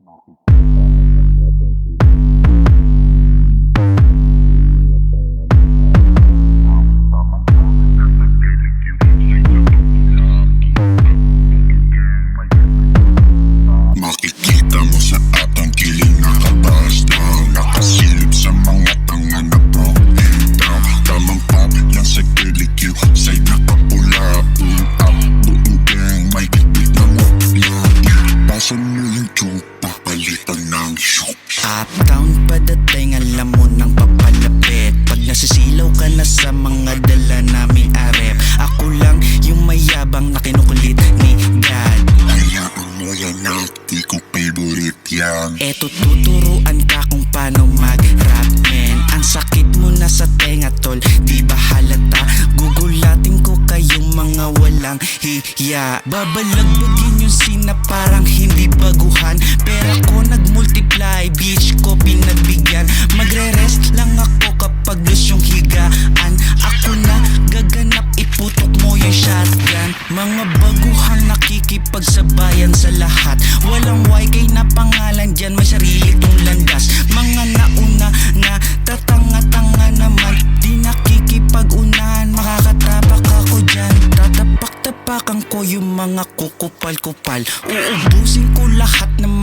Makikita mo sa atang kiling nakataas down, nakasilip sa mga tanga na broken down. Tamang pop lang sa kilikyu, sa'y nakapula. Pull up, buong gang, may bitbit na mo. Basan mo yung chupa, palitan ng shoot. Uptown padating, alam mo nang papalapit. Pag nasisilaw ka na sa mga dala naming arep, ako lang yung mayabang na kinukulit ni God. Hayaan mo yan na, di ko favorite yan. Eto tuturuan ka kung paano mag-rap, men. Ang sakit mo na sa tenga, tol, di ba halata? Gugulatin ko kayong mga walang hiya. Babalagbagin yung scene na parang hindi baguhan, pero ako nag-multiply, bitch ko pinagbigyan. Magre-rest lang ako kapag loose yung higaan. Ako na gaganap, iputok mo yung shotgun. Mga baguhan nakikipagsabayan sa lahat. Walang YK na pangalan dyan, may sarili tong landas. Mga nauna na tatanga-tanga naman, di nakikipag-unahan, makakatapak ako dyan. Tatapak-tapakan ko yung mga kukupal-kupal. Uubusin ko lahat ng